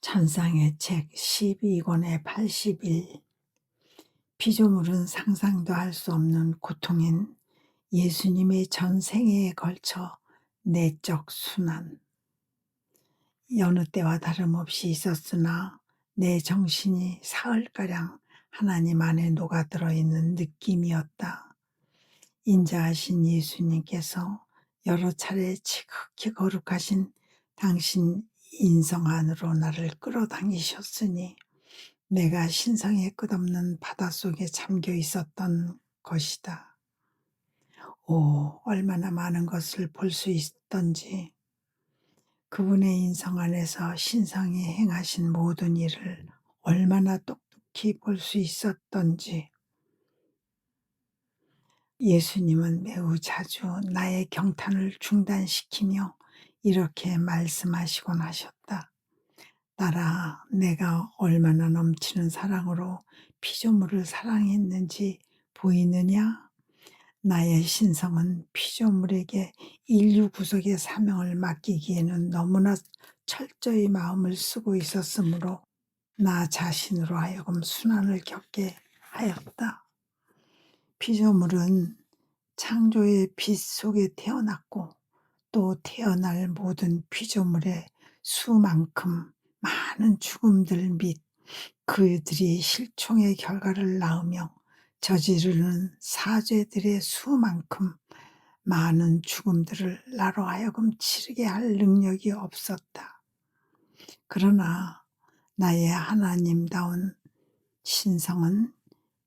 찬상의 책 12권의 81. 피조물은 상상도 할 수 없는 고통인 예수님의 전 생애에 걸쳐 내적 순환. 여느 때와 다름없이 있었으나 내 정신이 사흘가량 하나님 안에 녹아들어 있는 느낌이었다. 인자하신 예수님께서 여러 차례 지극히 거룩하신 당신 인성 안으로 나를 끌어당기셨으니 내가 신성의 끝없는 바닷속에 잠겨 있었던 것이다. 오, 얼마나 많은 것을 볼 수 있던지, 그분의 인성 안에서 신성이 행하신 모든 일을 얼마나 똑똑히 볼 수 있었던지. 예수님은 매우 자주 나의 경탄을 중단시키며 이렇게 말씀하시곤 하셨다. 딸아, 내가 얼마나 넘치는 사랑으로 피조물을 사랑했는지 보이느냐? 나의 신성은 피조물에게 인류 구속의 사명을 맡기기에는 너무나 철저히 마음을 쓰고 있었으므로 나 자신으로 하여금 순환을 겪게 하였다. 피조물은 창조의 빛 속에 태어났고 또 태어날 모든 피조물의 수만큼 많은 죽음들 및 그들이 실종의 결과를 낳으며 저지르는 사죄들의 수만큼 많은 죽음들을 나로 하여금 치르게 할 능력이 없었다. 그러나 나의 하나님다운 신성은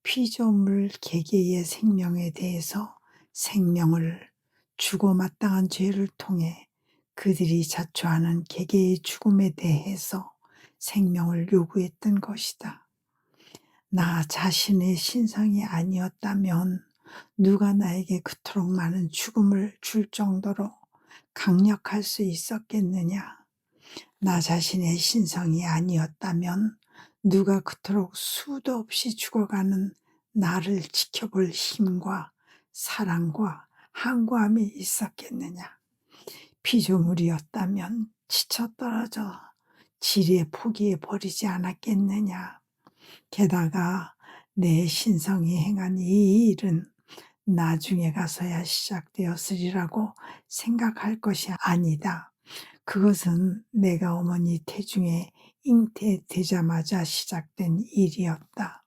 피조물 개개의 생명에 대해서 생명을 주고 마땅한 죄를 통해 그들이 자초하는 개개의 죽음에 대해서 생명을 요구했던 것이다. 나 자신의 신성이 아니었다면 누가 나에게 그토록 많은 죽음을 줄 정도로 강력할 수 있었겠느냐? 나 자신의 신성이 아니었다면 누가 그토록 수도 없이 죽어가는 나를 지켜볼 힘과 사랑과 항구함이 있었겠느냐? 피조물이었다면 지쳐 떨어져 지리에 포기해 버리지 않았겠느냐? 게다가 내 신성이 행한 이 일은 나중에 가서야 시작되었으리라고 생각할 것이 아니다. 그것은 내가 어머니 태중에 잉태되자마자 시작된 일이었다.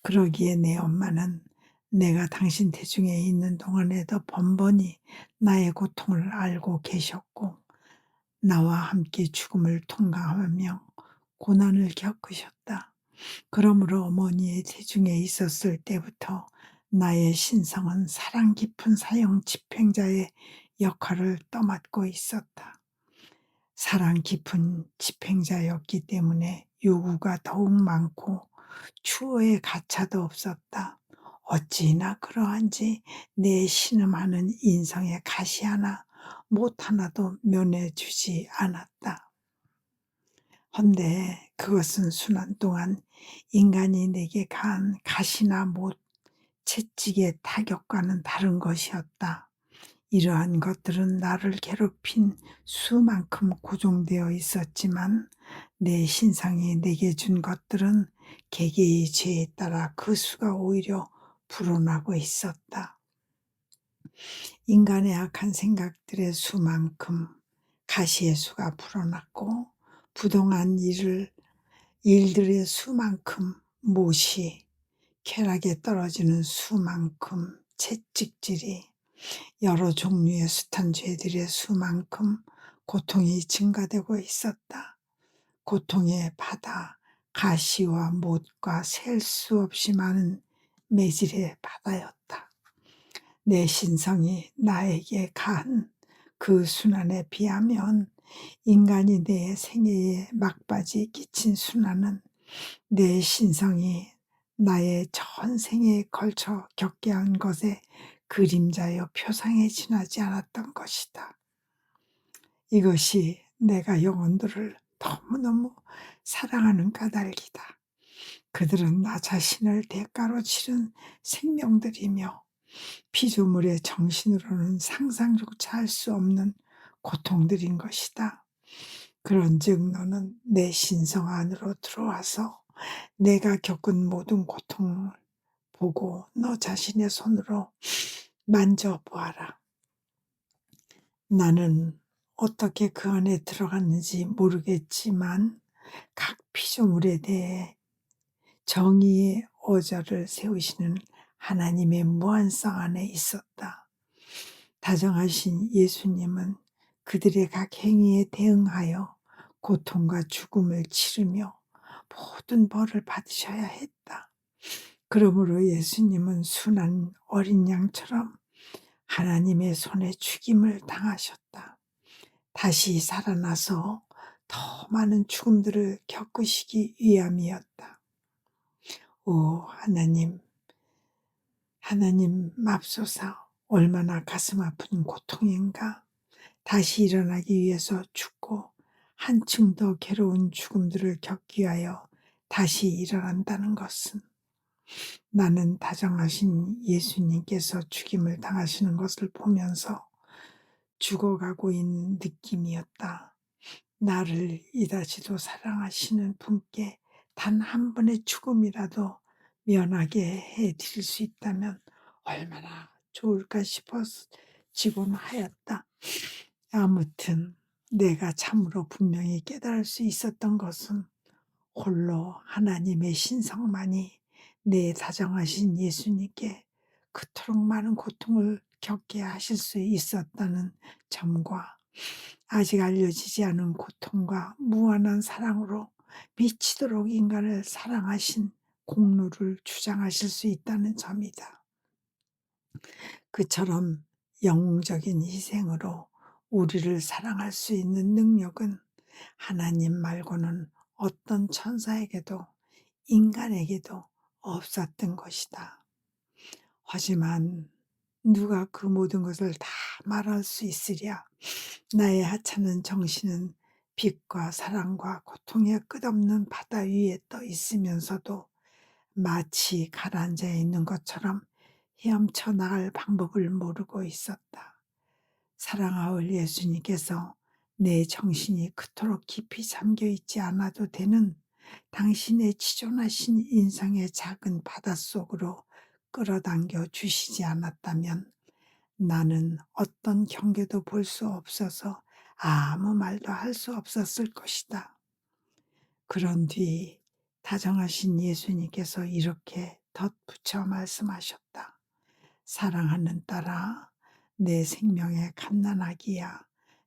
그러기에 내 엄마는 내가 당신 태중에 있는 동안에도 번번이 나의 고통을 알고 계셨고 나와 함께 죽음을 통과하며 고난을 겪으셨다. 그러므로 어머니의 태중에 있었을 때부터 나의 신성은 사랑 깊은 사형 집행자의 역할을 떠맡고 있었다. 사랑 깊은 집행자였기 때문에 요구가 더욱 많고 추호의 가차도 없었다. 어찌나 그러한지 내 신음하는 인성의 가시 하나 못 하나도 면해주지 않았다. 헌데 그것은 순환 동안 인간이 내게 가한 가시나 못 채찍의 타격과는 다른 것이었다. 이러한 것들은 나를 괴롭힌 수만큼 고정되어 있었지만 내 신상이 내게 준 것들은 개개의 죄에 따라 그 수가 오히려 불어나고 있었다. 인간의 악한 생각들의 수만큼 가시의 수가 불어났고 부동한 일들의 수만큼 못이 쾌락에 떨어지는 수만큼 채찍질이 여러 종류의 숱한 죄들의 수만큼 고통이 증가되고 있었다. 고통의 바다, 가시와 못과 셀 수 없이 많은 매질의 바다였다. 내 신성이 나에게 가한 그 순환에 비하면 인간이 내 생애에 막바지에 끼친 순환은 내 신성이 나의 전 생애에 걸쳐 겪게 한 것에 그림자여 표상에 지나지 않았던 것이다. 이것이 내가 영혼들을 너무너무 사랑하는 까닭이다. 그들은 나 자신을 대가로 치른 생명들이며 피조물의 정신으로는 상상조차 할 수 없는 고통들인 것이다. 그런즉 너는 내 신성 안으로 들어와서 내가 겪은 모든 고통을 보고 너 자신의 손으로 만져보아라. 나는 어떻게 그 안에 들어갔는지 모르겠지만 각 피조물에 대해 정의의 어절을 세우시는 하나님의 무한성 안에 있었다. 다정하신 예수님은 그들의 각 행위에 대응하여 고통과 죽음을 치르며 모든 벌을 받으셔야 했다. 그러므로 예수님은 순한 어린 양처럼 하나님의 손에 죽임을 당하셨다. 다시 살아나서 더 많은 죽음들을 겪으시기 위함이었다. 오 하나님 맙소사, 얼마나 가슴 아픈 고통인가. 다시 일어나기 위해서 죽고 한층 더 괴로운 죽음들을 겪기 위하여 다시 일어난다는 것은, 나는 다정하신 예수님께서 죽임을 당하시는 것을 보면서 죽어가고 있는 느낌이었다. 나를 이다지도 사랑하시는 분께 단 한 번의 죽음이라도 면하게 해드릴 수 있다면 얼마나 좋을까 싶어지곤 하였다. 아무튼 내가 참으로 분명히 깨달을 수 있었던 것은 홀로 하나님의 신성만이 내 다정하신 예수님께 그토록 많은 고통을 겪게 하실 수 있었다는 점과, 아직 알려지지 않은 고통과 무한한 사랑으로 미치도록 인간을 사랑하신 공로를 주장하실 수 있다는 점이다. 그처럼 영웅적인 희생으로 우리를 사랑할 수 있는 능력은 하나님 말고는 어떤 천사에게도 인간에게도 없었던 것이다. 하지만 누가 그 모든 것을 다 말할 수 있으랴. 나의 하찮은 정신은 빛과 사랑과 고통의 끝없는 바다 위에 떠 있으면서도 마치 가라앉아 있는 것처럼 헤엄쳐 나갈 방법을 모르고 있었다. 사랑하올 예수님께서 내 정신이 그토록 깊이 잠겨 있지 않아도 되는 당신의 치존하신 인성의 작은 바닷속으로 끌어당겨 주시지 않았다면 나는 어떤 경계도 볼 수 없어서 아무 말도 할 수 없었을 것이다. 그런 뒤 다정하신 예수님께서 이렇게 덧붙여 말씀하셨다. 사랑하는 딸아, 내 생명의 갓난아기야,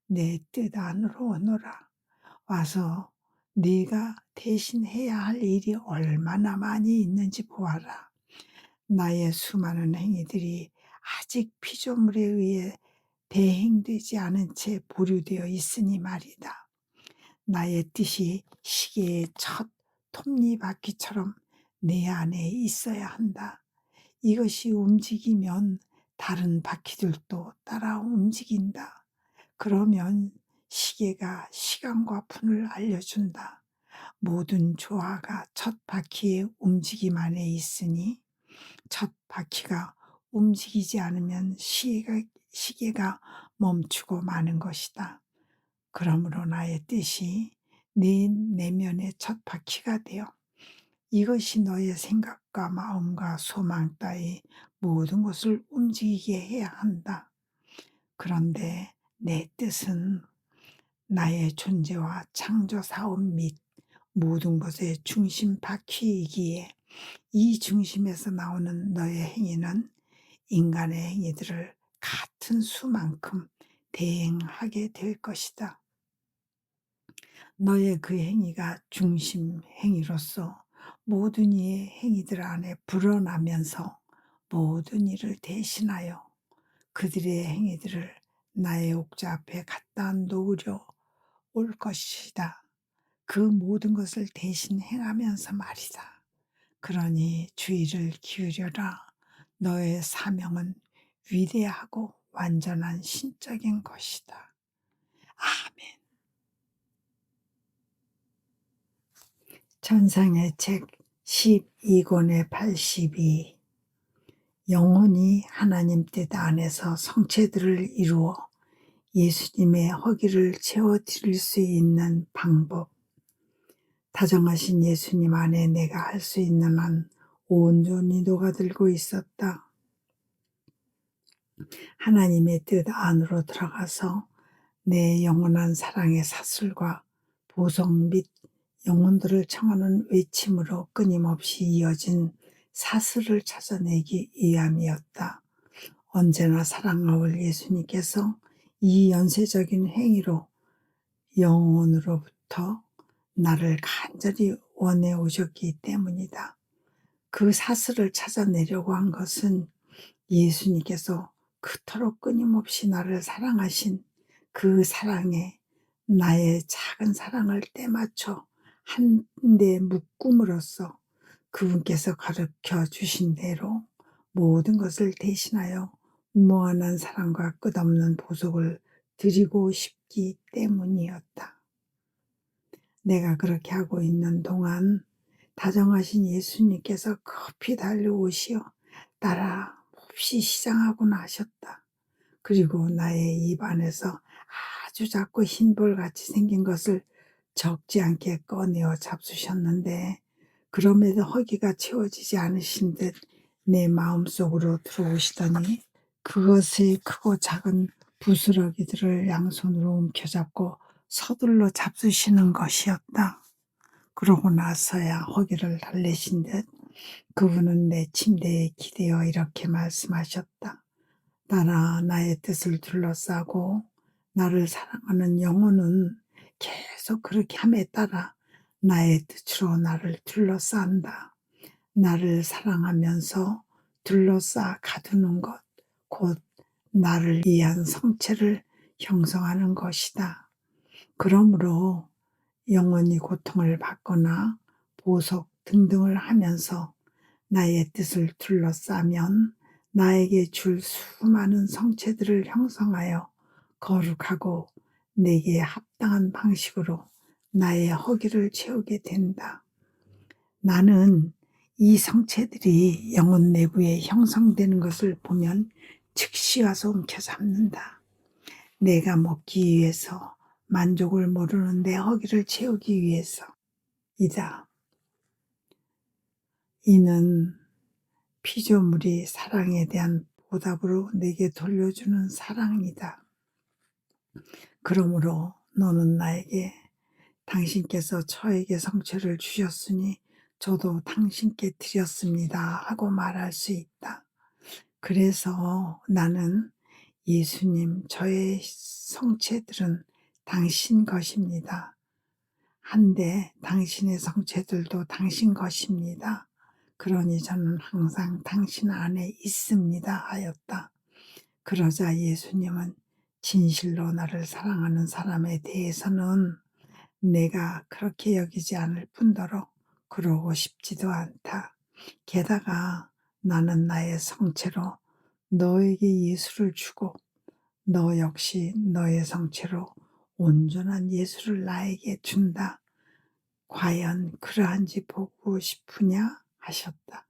내 뜻 안으로 오너라. 와서 네가 대신 해야 할 일이 얼마나 많이 있는지 보아라. 나의 수많은 행위들이 아직 피조물에 의해 대행되지 않은 채 보류되어 있으니 말이다. 나의 뜻이 시계의 첫 톱니바퀴처럼 내 안에 있어야 한다. 이것이 움직이면 다른 바퀴들도 따라 움직인다. 그러면 시계가 시간과 분을 알려준다. 모든 조화가 첫 바퀴의 움직임 안에 있으니 첫 바퀴가 움직이지 않으면 시계가 멈추고 마는 것이다. 그러므로 나의 뜻이 네 내면의 첫 바퀴가 되어 이것이 너의 생각과 마음과 소망 따위 모든 것을 움직이게 해야 한다. 그런데 내 뜻은 나의 존재와 창조 사업 및 모든 것의 중심 바퀴이기에 이 중심에서 나오는 너의 행위는 인간의 행위들을 같은 수만큼 대행하게 될 것이다. 너의 그 행위가 중심 행위로서 모든 이의 행위들 안에 불어나면서 모든 일을 대신하여 그들의 행위들을 나의 옥자 앞에 갖다 놓으려 올 것이다. 그 모든 것을 대신 행하면서 말이다. 그러니 주의를 기울여라. 너의 사명은 위대하고 완전한 신적인 것이다. 아멘. 천상의 책 12권의 82. 영혼이 하나님 뜻 안에서 성체들을 이루어 예수님의 허기를 채워드릴 수 있는 방법, 다정하신 예수님 안에 내가 할 수 있는 한 온전히 녹아들고 있었다. 하나님의 뜻 안으로 들어가서 내 영원한 사랑의 사슬과 보석 및 영혼들을 청하는 외침으로 끊임없이 이어진 사슬을 찾아내기 위함이었다. 언제나 사랑하올 예수님께서 이 연쇄적인 행위로 영혼으로부터 나를 간절히 원해 오셨기 때문이다. 그 사슬을 찾아내려고 한 것은 예수님께서 그토록 끊임없이 나를 사랑하신 그 사랑에 나의 작은 사랑을 때맞춰 한데 묶음으로써 그분께서 가르쳐 주신 대로 모든 것을 대신하여 무한한 사랑과 끝없는 보석을 드리고 싶기 때문이었다. 내가 그렇게 하고 있는 동안 다정하신 예수님께서 급히 달려오시어 따라 몹시 시장하고나 하셨다. 그리고 나의 입 안에서 아주 작고 흰볼같이 생긴 것을 적지 않게 꺼내어 잡수셨는데 그럼에도 허기가 채워지지 않으신 듯 내 마음속으로 들어오시더니 그것의 크고 작은 부스러기들을 양손으로 움켜잡고 서둘러 잡수시는 것이었다. 그러고 나서야 허기를 달래신 듯 그분은 내 침대에 기대어 이렇게 말씀하셨다. 나라 나의 뜻을 둘러싸고 나를 사랑하는 영혼은 계속 그렇게 함에 따라 나의 뜻으로 나를 둘러싼다. 나를 사랑하면서 둘러싸 가두는 것, 곧 나를 위한 성체를 형성하는 것이다. 그러므로 영원히 고통을 받거나 보석 등등을 하면서 나의 뜻을 둘러싸면 나에게 줄 수많은 성체들을 형성하여 거룩하고 내게 합당한 방식으로 나의 허기를 채우게 된다. 나는 이 성체들이 영혼 내부에 형성되는 것을 보면 즉시 와서 움켜잡는다. 내가 먹기 위해서 만족을 모르는 내 허기를 채우기 위해서이다. 이는 피조물이 사랑에 대한 보답으로 내게 돌려주는 사랑이다. 그러므로 너는 나에게 당신께서 저에게 성체를 주셨으니 저도 당신께 드렸습니다 하고 말할 수 있다. 그래서 나는 예수님, 저의 성체들은 당신 것입니다. 한데 당신의 성체들도 당신 것입니다. 그러니 저는 항상 당신 안에 있습니다 하였다. 그러자 예수님은 진실로 나를 사랑하는 사람에 대해서는 내가 그렇게 여기지 않을 뿐더러 그러고 싶지도 않다. 게다가 나는 나의 성체로 너에게 예수를 주고 너 역시 너의 성체로 온전한 예수를 나에게 준다. 과연 그러한지 보고 싶으냐 하셨다.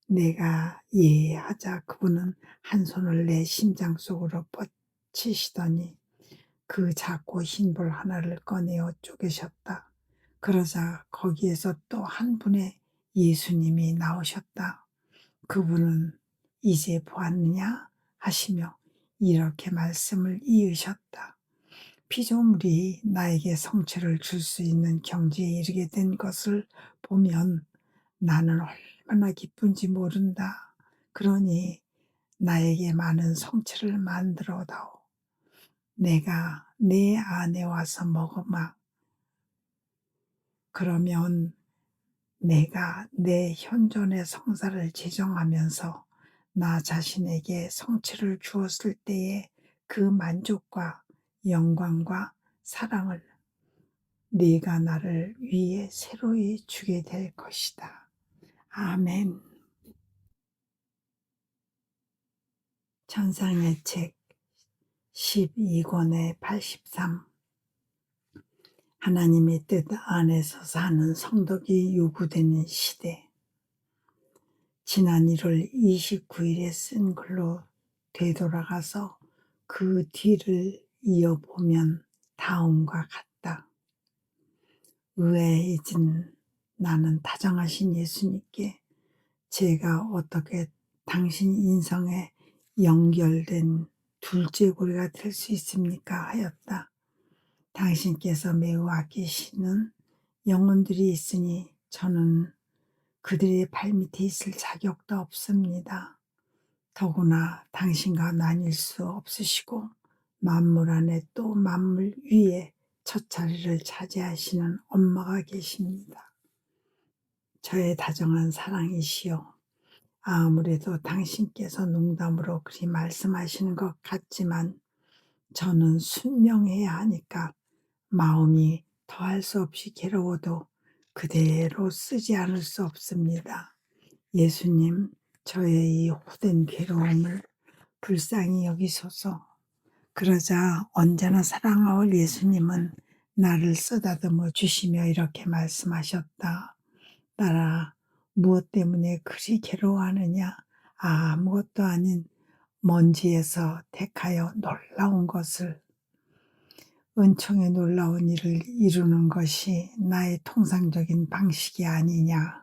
내가 예하자 그분은 한 손을 내 심장 속으로 뻗치시더니 그 작고 흰 볼 하나를 꺼내어 쪼개셨다. 그러자 거기에서 또 한 분의 예수님이 나오셨다. 그분은 이제 보았느냐 하시며 이렇게 말씀을 이으셨다. 피조물이 나에게 성체를 줄 수 있는 경지에 이르게 된 것을 보면 나는 얼마나 기쁜지 모른다. 그러니 나에게 많은 성체를 만들어 다오. 내가 내 안에 와서 먹으마. 그러면 내가 내 현존의 성사를 제정하면서 나 자신에게 성체를 주었을 때의 그 만족과 영광과 사랑을 네가 나를 위해 새로이 주게 될 것이다. 아멘. 천상의 책 12권의 83. 하나님의 뜻 안에서 사는 성덕이 요구되는 시대. 지난 1월 29일에 쓴 글로 되돌아가서 그 뒤를 이어보면 다음과 같다. 의아해진 나는 다정하신 예수님께 제가 어떻게 당신 인성에 연결된 둘째 고리가 될 수 있습니까? 하였다. 당신께서 매우 아끼시는 영혼들이 있으니 저는 그들의 발밑에 있을 자격도 없습니다. 더구나 당신과 나뉠 수 없으시고 만물 안에 또 만물 위에 첫 자리를 차지하시는 엄마가 계십니다. 저의 다정한 사랑이시여, 아무래도 당신께서 농담으로 그리 말씀하시는 것 같지만 저는 순명해야 하니까 마음이 더할 수 없이 괴로워도 그대로 쓰지 않을 수 없습니다. 예수님, 저의 이 호된 괴로움을 불쌍히 여기소서. 그러자 언제나 사랑하올 예수님은 나를 쓰다듬어 주시며 이렇게 말씀하셨다. 딸아, 무엇 때문에 그리 괴로워하느냐? 아무것도 아닌 먼지에서 택하여 놀라운 것을, 은총의 놀라운 일을 이루는 것이 나의 통상적인 방식이 아니냐.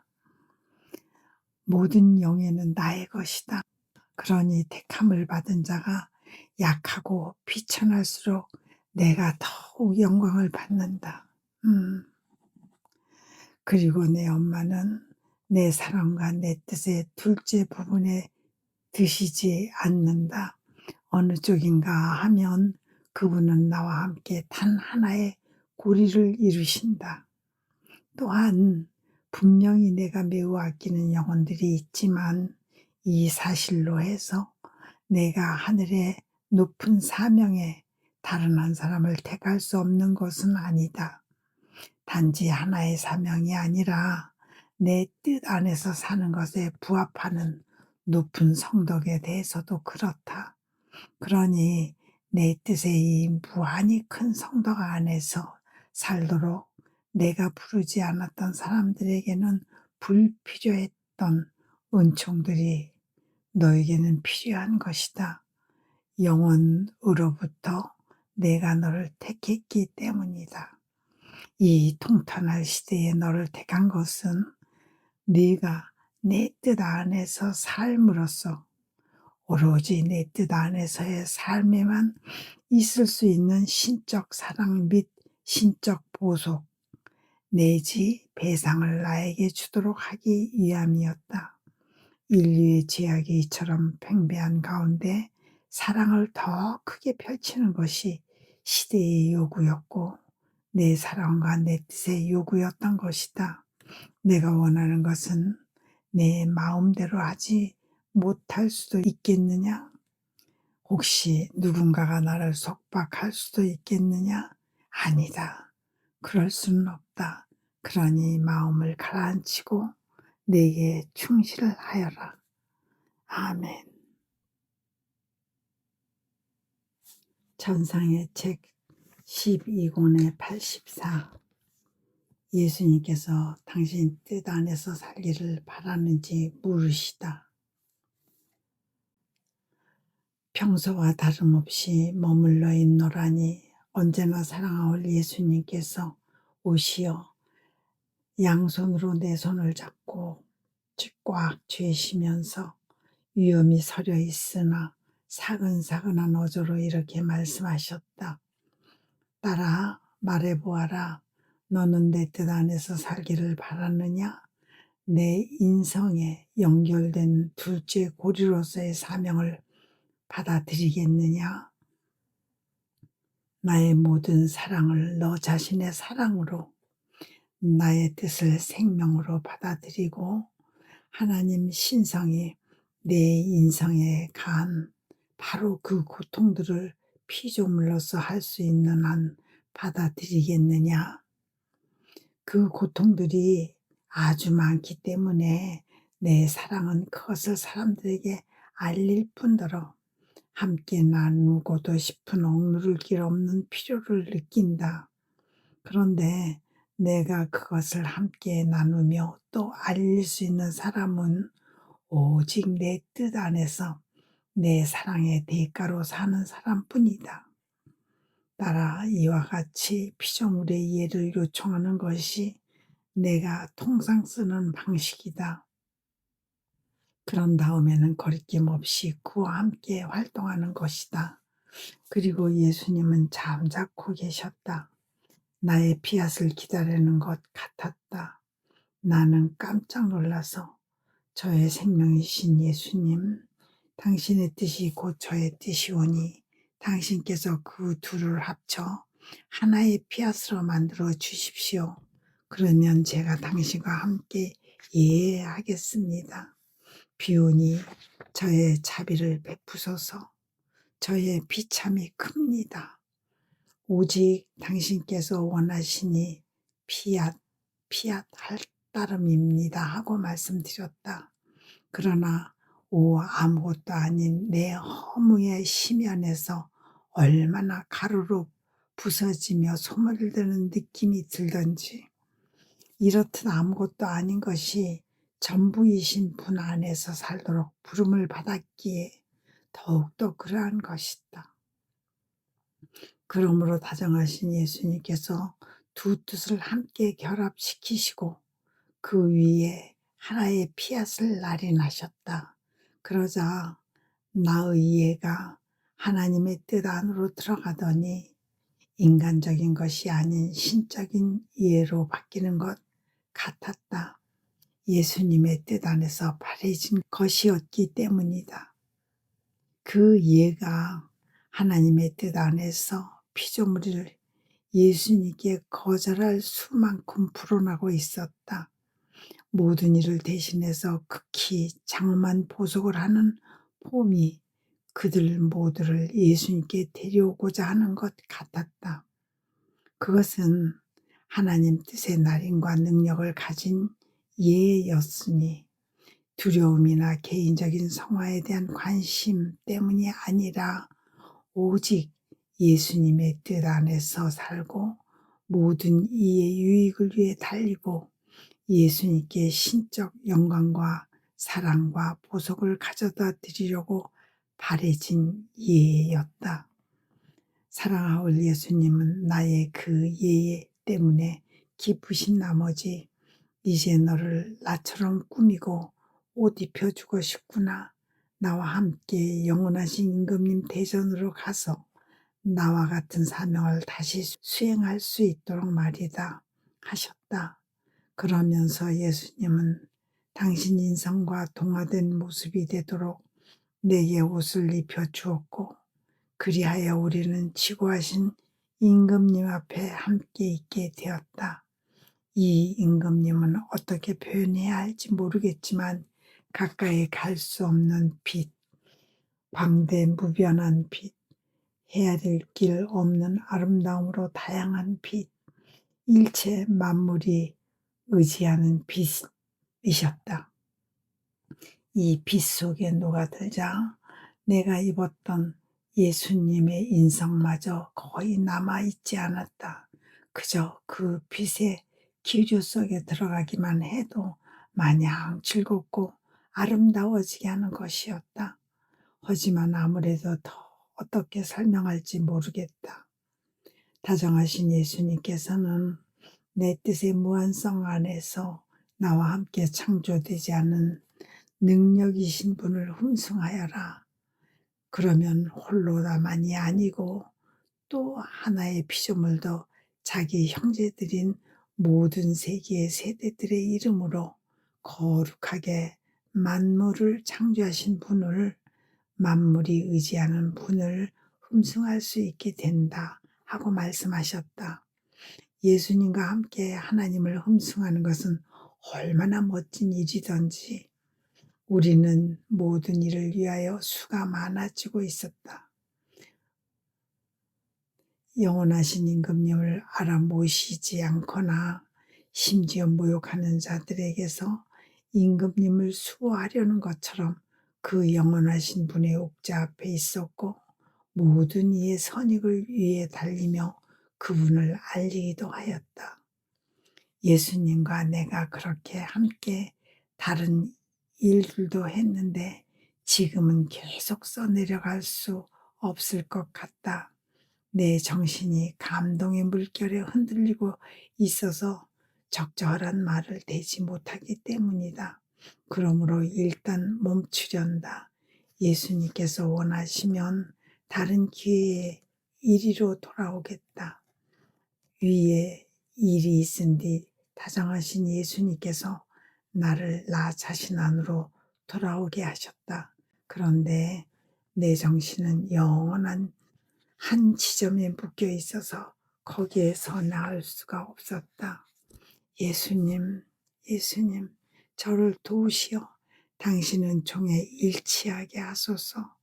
모든 영예는 나의 것이다. 그러니 택함을 받은 자가 약하고 비천할수록 내가 더욱 영광을 받는다. 그리고 내 엄마는 내 사랑과 내 뜻의 둘째 부분에 드시지 않는다. 어느 쪽인가 하면 그분은 나와 함께 단 하나의 고리를 이루신다. 또한 분명히 내가 매우 아끼는 영혼들이 있지만 이 사실로 해서 내가 하늘의 높은 사명에 다른 한 사람을 택할 수 없는 것은 아니다. 단지 하나의 사명이 아니라 내 뜻 안에서 사는 것에 부합하는 높은 성덕에 대해서도 그렇다. 그러니 내 뜻의 이 무한히 큰 성덕 안에서 살도록 내가 부르지 않았던 사람들에게는 불필요했던 은총들이 너에게는 필요한 것이다. 영원으로부터 내가 너를 택했기 때문이다. 이 통탄할 시대에 너를 택한 것은 네가 내 뜻 안에서 삶으로써 오로지 내 뜻 안에서의 삶에만 있을 수 있는 신적 사랑 및 신적 보속 내지 배상을 나에게 주도록 하기 위함이었다. 인류의 죄악이 이처럼 팽배한 가운데 사랑을 더 크게 펼치는 것이 시대의 요구였고 내 사랑과 내 뜻의 요구였던 것이다. 내가 원하는 것은 내 마음대로 하지 못할 수도 있겠느냐? 혹시 누군가가 나를 속박할 수도 있겠느냐? 아니다. 그럴 수는 없다. 그러니 마음을 가라앉히고 내게 충실하여라. 아멘. 전상의 책 12권의 84. 예수님께서 당신 뜻 안에서 살기를 바라는지 물으시다. 평소와 다름없이 머물러 있노라니 언제나 사랑하올 예수님께서 오시어 양손으로 내 손을 잡고 꽉 쥐시면서 위험이 서려 있으나 사근사근한 어조로 이렇게 말씀하셨다. 딸아, 말해보아라. 너는 내 뜻 안에서 살기를 바라느냐? 내 인성에 연결된 둘째 고리로서의 사명을 받아들이겠느냐? 나의 모든 사랑을 너 자신의 사랑으로, 나의 뜻을 생명으로 받아들이고 하나님 신성이 내 인성에 간 바로 그 고통들을 피조물로서 할 수 있는 한 받아들이겠느냐? 그 고통들이 아주 많기 때문에 내 사랑은 그것을 사람들에게 알릴 뿐더러 함께 나누고도 싶은 억누를 길 없는 필요를 느낀다. 그런데 내가 그것을 함께 나누며 또 알릴 수 있는 사람은 오직 내 뜻 안에서 내 사랑의 대가로 사는 사람뿐이다. 따라 이와 같이 피조물의 이해를 요청하는 것이 내가 통상 쓰는 방식이다. 그런 다음에는 거리낌 없이 그와 함께 활동하는 것이다. 그리고 예수님은 잠자코 계셨다. 나의 피앗을 기다리는 것 같았다. 나는 깜짝 놀라서 저의 생명이신 예수님, 당신의 뜻이 곧 저의 뜻이오니 당신께서 그 둘을 합쳐 하나의 피앗으로 만들어 주십시오. 그러면 제가 당신과 함께 예하겠습니다. 비오니 저의 자비를 베푸소서. 저의 비참이 큽니다. 오직 당신께서 원하시니 피앗 할 따름입니다 하고 말씀드렸다. 그러나 아무것도 아닌 내 허무의 심연에서 얼마나 가루로 부서지며 소멸되는 느낌이 들던지, 이렇듯 아무것도 아닌 것이 전부이신 분 안에서 살도록 부름을 받았기에 더욱더 그러한 것이다. 그러므로 다정하신 예수님께서 두 뜻을 함께 결합시키시고 그 위에 하나의 피앗을 날인하셨다. 그러자 나의 이해가 하나님의 뜻 안으로 들어가더니 인간적인 것이 아닌 신적인 이해로 바뀌는 것 같았다. 예수님의 뜻 안에서 바래진 것이었기 때문이다. 그 이해가 하나님의 뜻 안에서 피조물을 예수님께 거절할 수만큼 불어나고 있었다. 모든 일을 대신해서 극히 장엄한 보속을 하는 폼이 그들 모두를 예수님께 데려오고자 하는 것 같았다. 그것은 하나님 뜻의 날인과 능력을 가진 예였으니 두려움이나 개인적인 성화에 대한 관심 때문이 아니라 오직 예수님의 뜻 안에서 살고 모든 이의 유익을 위해 달리고 예수님께 신적 영광과 사랑과 보석을 가져다 드리려고 바래진 예였다. 사랑하올 예수님은 나의 그 예 때문에 기쁘신 나머지 이제 너를 나처럼 꾸미고 옷 입혀주고 싶구나. 나와 함께 영원하신 임금님 대전으로 가서 나와 같은 사명을 다시 수행할 수 있도록 말이다 하셨다. 그러면서 예수님은 당신 인성과 동화된 모습이 되도록 내게 옷을 입혀 주었고 그리하여 우리는 지고하신 임금님 앞에 함께 있게 되었다. 이 임금님은 어떻게 표현해야 할지 모르겠지만 가까이 갈 수 없는 빛, 광대무변한 빛, 헤아릴 길 없는 아름다움으로 다양한 빛, 일체 만물이 의지하는 빛이셨다. 이 빛 속에 녹아들자 내가 입었던 예수님의 인성마저 거의 남아있지 않았다. 그저 그 빛의 기류 속에 들어가기만 해도 마냥 즐겁고 아름다워지게 하는 것이었다. 하지만 아무래도 더 어떻게 설명할지 모르겠다. 다정하신 예수님께서는 내 뜻의 무한성 안에서 나와 함께 창조되지 않은 능력이신 분을 흠숭하여라. 그러면 홀로 나만이 아니고 또 하나의 피조물도 자기 형제들인 모든 세계의 세대들의 이름으로 거룩하게 만물을 창조하신 분을, 만물이 의지하는 분을 흠숭할 수 있게 된다 하고 말씀하셨다. 예수님과 함께 하나님을 흠숭하는 것은 얼마나 멋진 일이던지 우리는 모든 일을 위하여 수가 많아지고 있었다. 영원하신 임금님을 알아모시지 않거나 심지어 모욕하는 자들에게서 임금님을 수호하려는 것처럼 그 영원하신 분의 옥자 앞에 있었고 모든 이의 선익을 위해 달리며 그분을 알리기도 하였다. 예수님과 내가 그렇게 함께 다른 일들도 했는데 지금은 계속 써내려갈 수 없을 것 같다. 내 정신이 감동의 물결에 흔들리고 있어서 적절한 말을 대지 못하기 때문이다. 그러므로 일단 멈추련다. 예수님께서 원하시면 다른 기회에 이리로 돌아오겠다. 위에 일이 있은 뒤 다정하신 예수님께서 나를 나 자신 안으로 돌아오게 하셨다. 그런데 내 정신은 영원한 한 지점에 묶여 있어서 거기에서 나을 수가 없었다. 예수님, 예수님, 저를 도우시어 당신은 종에 일치하게 하소서.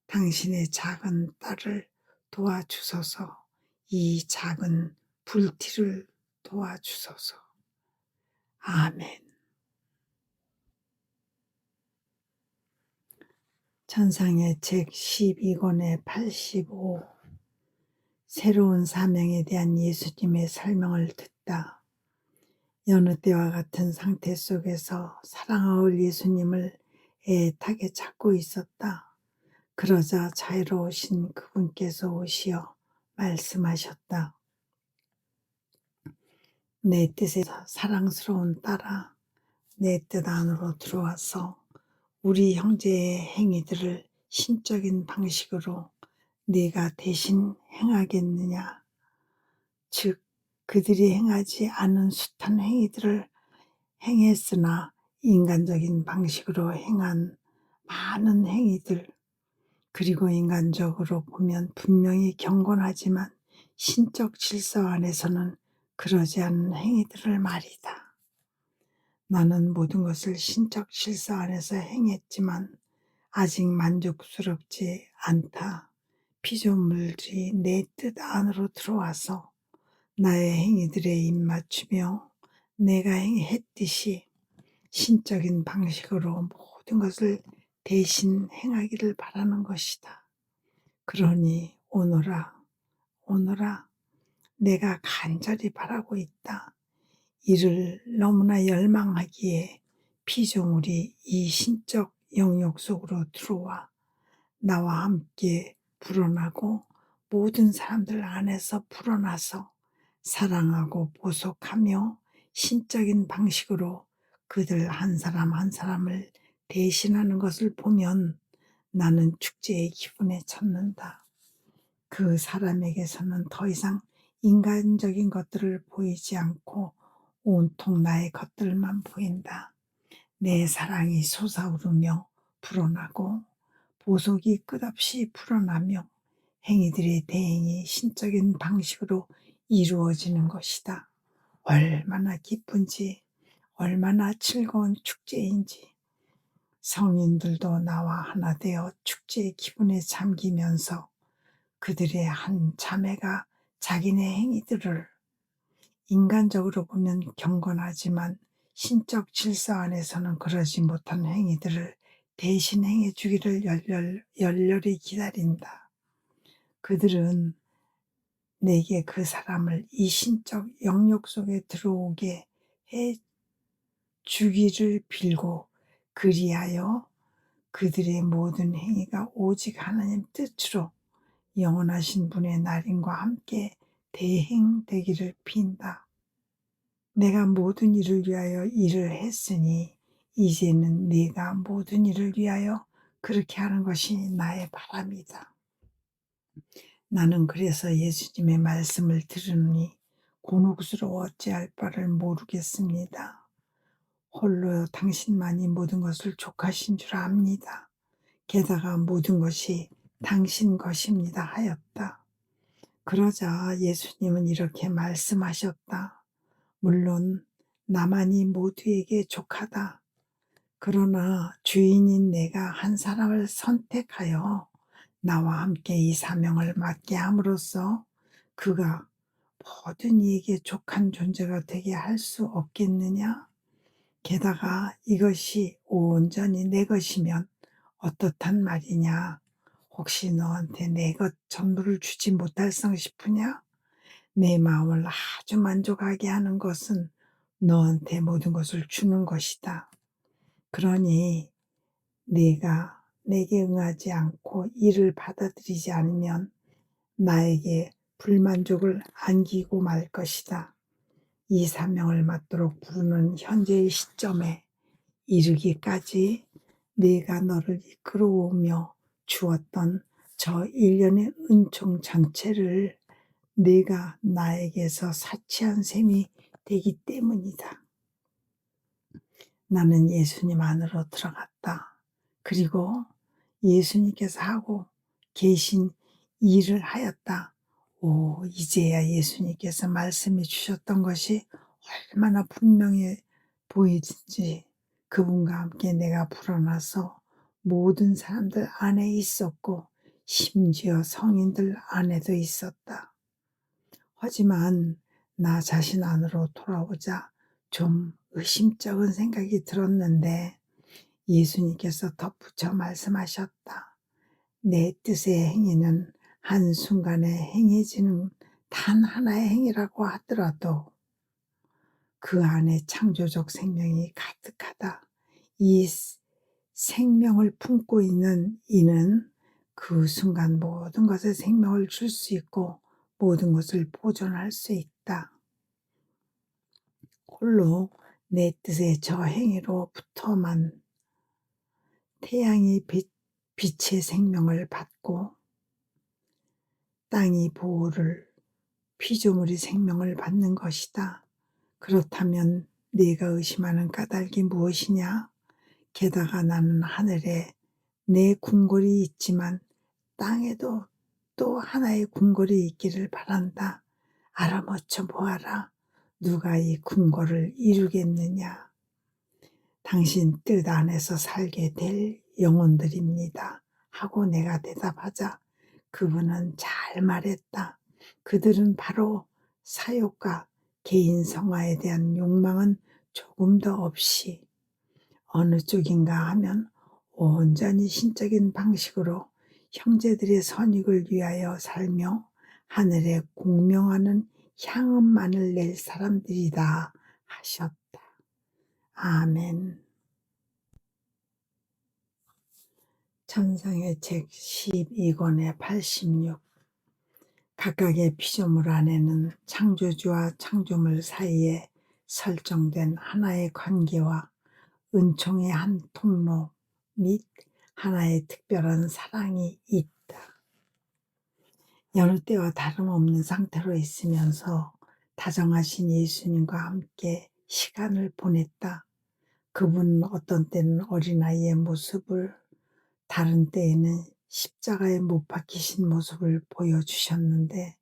당신의 작은 딸을 도와주소서. 이 작은 불티를 도와주소서. 아멘. 천상의 책 12권의 85. 새로운 사명에 대한 예수님의 설명을 듣다. 여느 때와 같은 상태 속에서 사랑하올 예수님을 애타게 찾고 있었다. 그러자 자유로우신 그분께서 오시어 말씀하셨다. 내 뜻에 사랑스러운 딸아, 내 뜻 안으로 들어와서 우리 형제의 행위들을 신적인 방식으로 네가 대신 행하겠느냐? 즉 그들이 행하지 않은 숱한 행위들을 행했으나 인간적인 방식으로 행한 많은 행위들, 그리고 인간적으로 보면 분명히 경건하지만 신적 질서 안에서는 그러지 않은 행위들을 말이다. 나는 모든 것을 신적 질서 안에서 행했지만 아직 만족스럽지 않다. 피조물들이 내 뜻 안으로 들어와서 나의 행위들에 입맞추며 내가 했듯이 신적인 방식으로 모든 것을 대신 행하기를 바라는 것이다. 그러니 오너라, 오너라, 내가 간절히 바라고 있다. 이를 너무나 열망하기에 피조물이 이 신적 영역 속으로 들어와 나와 함께 불어나고 모든 사람들 안에서 불어나서 사랑하고 보속하며 신적인 방식으로 그들 한 사람 한 사람을 대신하는 것을 보면 나는 축제의 기분에 젖는다. 그 사람에게서는 더 이상 인간적인 것들을 보이지 않고 온통 나의 것들만 보인다. 내 사랑이 솟아오르며 불어나고 보속이 끝없이 불어나며 행위들의 대행이 신적인 방식으로 이루어지는 것이다. 얼마나 기쁜지, 얼마나 즐거운 축제인지. 성인들도 나와 하나 되어 축제의 기분에 잠기면서 그들의 한 자매가 자기네 행위들을 인간적으로 보면 경건하지만 신적 질서 안에서는 그러지 못한 행위들을 대신 행해 주기를 열렬히 기다린다. 그들은 내게 그 사람을 이 신적 영역 속에 들어오게 해 주기를 빌고 그리하여 그들의 모든 행위가 오직 하나님 뜻으로 영원하신 분의 날인과 함께 대행되기를 빈다. 내가 모든 일을 위하여 일을 했으니 이제는 네가 모든 일을 위하여 그렇게 하는 것이 나의 바람이다. 나는 그래서 예수님의 말씀을 들으니 곤혹스러워 어찌할 바를 모르겠습니다. 홀로 당신만이 모든 것을 족하신 줄 압니다. 게다가 모든 것이 당신 것입니다 하였다. 그러자 예수님은 이렇게 말씀하셨다. 물론 나만이 모두에게 족하다. 그러나 주인인 내가 한 사람을 선택하여 나와 함께 이 사명을 맡게 함으로써 그가 모든 이에게 족한 존재가 되게 할 수 없겠느냐? 게다가 이것이 온전히 내 것이면 어떻단 말이냐? 혹시 너한테 내 것 전부를 주지 못할성 싶으냐? 내 마음을 아주 만족하게 하는 것은 너한테 모든 것을 주는 것이다. 그러니 네가 내게 응하지 않고 이를 받아들이지 않으면 나에게 불만족을 안기고 말 것이다. 이 사명을 맡도록 부르는 현재의 시점에 이르기까지 내가 너를 이끌어오며 주었던 저 일련의 은총 전체를 내가 나에게서 사치한 셈이 되기 때문이다. 나는 예수님 안으로 들어갔다. 그리고 예수님께서 하고 계신 일을 하였다. 오, 이제야 예수님께서 말씀해 주셨던 것이 얼마나 분명해 보이든지 그분과 함께 내가 불어나서 모든 사람들 안에 있었고 심지어 성인들 안에도 있었다. 하지만 나 자신 안으로 돌아오자 좀 의심쩍은 생각이 들었는데 예수님께서 덧붙여 말씀하셨다. 내 뜻의 행위는 한순간에 행해지는 단 하나의 행위라고 하더라도 그 안에 창조적 생명이 가득하다. 이 생명을 품고 있는 이는 그 순간 모든 것에 생명을 줄 수 있고 모든 것을 보존할 수 있다. 홀로 내 뜻의 저 행위로부터만 태양이 빛의 생명을 받고 땅이 보호를 피조물이 생명을 받는 것이다. 그렇다면 네가 의심하는 까닭이 무엇이냐? 게다가 나는 하늘에 내 궁궐이 있지만 땅에도 또 하나의 궁궐이 있기를 바란다. 알아맞혀 보아라. 누가 이 궁궐을 이루겠느냐? 당신 뜻 안에서 살게 될 영혼들입니다. 하고 내가 대답하자 그분은 잘 말했다. 그들은 바로 사욕과 개인 성화에 대한 욕망은 조금도 없이 어느 쪽인가 하면 온전히 신적인 방식으로 형제들의 선익을 위하여 살며 하늘에 공명하는 향음만을 낼 사람들이다 하셨다. 아멘. 천상의 책 12권의 86. 각각의 피조물 안에는 창조주와 창조물 사이에 설정된 하나의 관계와 은총의 한 통로 및 하나의 특별한 사랑이 있다. 여느 때와 다름없는 상태로 있으면서 다정하신 예수님과 함께 시간을 보냈다. 그분은 어떤 때는 어린아이의 모습을, 다른 때에는 십자가에 못 박히신 모습을 보여주셨는데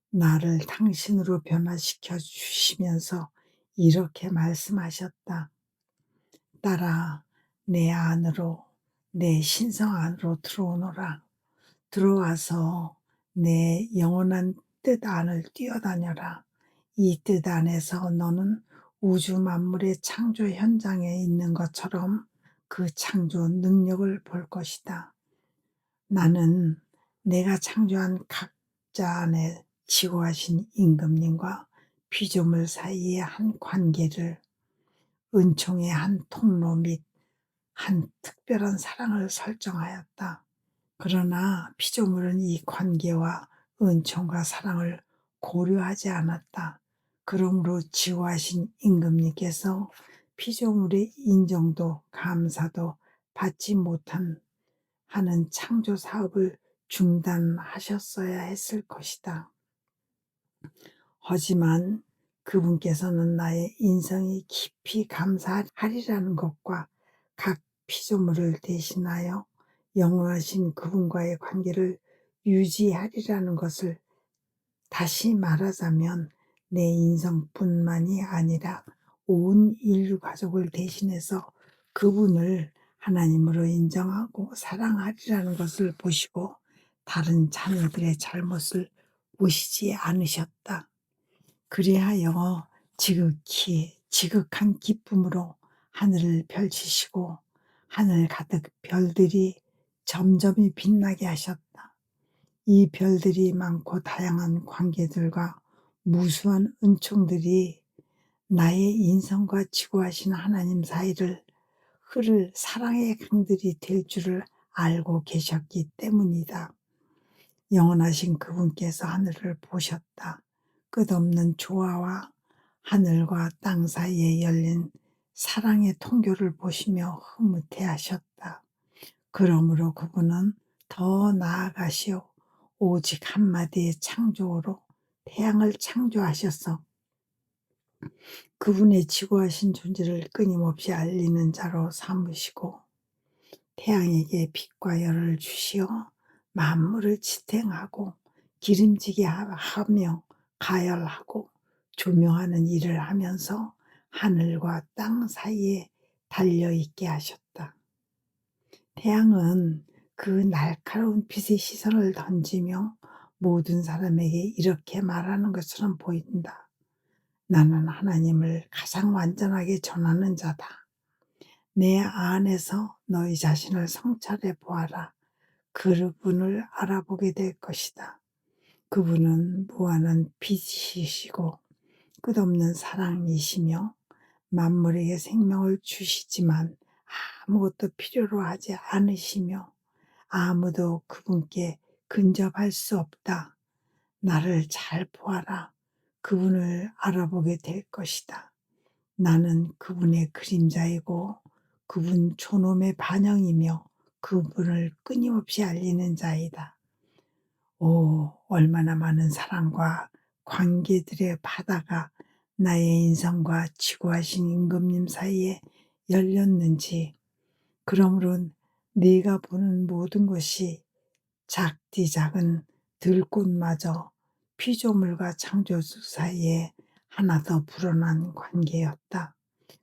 나를 당신으로 변화시켜 주시면서 이렇게 말씀하셨다. 딸아, 내 안으로, 내 신성 안으로 들어오너라. 들어와서 내 영원한 뜻 안을 뛰어다녀라. 이 뜻 안에서 너는 우주 만물의 창조 현장에 있는 것처럼 그 창조 능력을 볼 것이다. 나는 내가 창조한 각자 안에 지고하신 임금님과 피조물 사이의 한 관계를 은총의 한 통로 및 한 특별한 사랑을 설정하였다. 그러나 피조물은 이 관계와 은총과 사랑을 고려하지 않았다. 그러므로 지고하신 임금님께서 피조물의 인정도 감사도 받지 못한 하는 창조 사업을 중단하셨어야 했을 것이다. 하지만 그분께서는 나의 인성이 깊이 감사하리라는 것과 각 피조물을 대신하여 영원하신 그분과의 관계를 유지하리라는 것을 다시 말하자면 내 인성뿐만이 아니라 온 인류 가족을 대신해서 그분을 하나님으로 인정하고 사랑하리라는 것을 보시고 다른 자녀들의 잘못을 보시지 않으셨다. 그리하여 지극한 기쁨으로 하늘을 펼치시고 하늘 가득 별들이 점점이 빛나게 하셨다. 이 별들이 많고 다양한 관계들과 무수한 은총들이 나의 인성과 지고하신 하나님 사이를 흐를 사랑의 강들이 될 줄을 알고 계셨기 때문이다. 영원하신 그분께서 하늘을 보셨다. 끝없는 조화와 하늘과 땅 사이에 열린 사랑의 통교를 보시며 흐뭇해하셨다. 그러므로 그분은 더 나아가시어 오직 한마디의 창조로 태양을 창조하셔서 그분의 지구하신 존재를 끊임없이 알리는 자로 삼으시고 태양에게 빛과 열을 주시어 만물을 지탱하고 기름지게 하며 가열하고 조명하는 일을 하면서 하늘과 땅 사이에 달려있게 하셨다. 태양은 그 날카로운 빛의 시선을 던지며 모든 사람에게 이렇게 말하는 것처럼 보인다. 나는 하나님을 가장 완전하게 전하는 자다. 내 안에서 너희 자신을 성찰해 보아라. 그분을 알아보게 될 것이다. 그분은 무한한 빛이시고 끝없는 사랑이시며 만물에게 생명을 주시지만 아무것도 필요로 하지 않으시며 아무도 그분께 근접할 수 없다. 나를 잘 보아라. 그분을 알아보게 될 것이다. 나는 그분의 그림자이고 그분 존엄의 반영이며 그분을 끊임없이 알리는 자이다. 오, 얼마나 많은 사랑과 관계들의 바다가 나의 인성과 지구하신 임금님 사이에 열렸는지. 그러므로 네가 보는 모든 것이 작디 작은 들꽃마저 피조물과 창조주 사이에 하나 더 불어난 관계였다.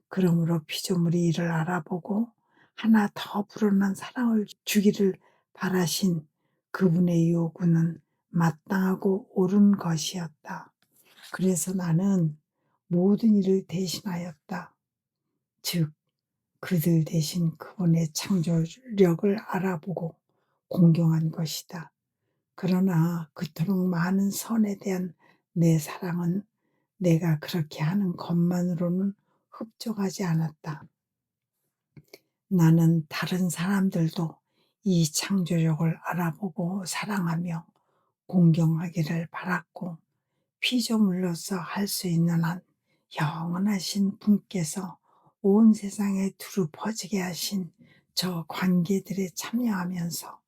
그러므로 피조물이 이를 알아보고 하나 더 불어난 사랑을 주기를 바라신 그분의 요구는 마땅하고 옳은 것이었다. 그래서 나는 모든 일을 대신하였다. 즉, 그들 대신 그분의 창조력을 알아보고 공경한 것이다. 그러나 그토록 많은 선에 대한 내 사랑은 내가 그렇게 하는 것만으로는 흡족하지 않았다. 나는 다른 사람들도 이 창조력을 알아보고 사랑하며 공경하기를 바랐고 피조물로서 할 수 있는 한 영원하신 분께서 온 세상에 두루 퍼지게 하신 저 관계들에 참여하면서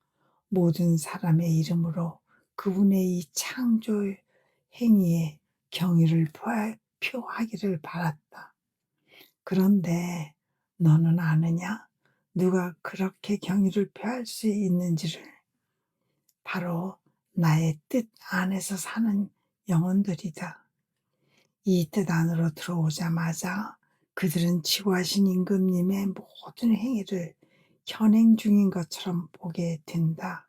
모든 사람의 이름으로 그분의 이 창조 행위에 경의를 표하기를 바랐다. 그런데 너는 아느냐? 누가 그렇게 경의를 표할 수 있는지를. 바로 나의 뜻 안에서 사는 영혼들이다. 이 뜻 안으로 들어오자마자 그들은 지구하신 임금님의 모든 행위를 현행 중인 것처럼 보게 된다.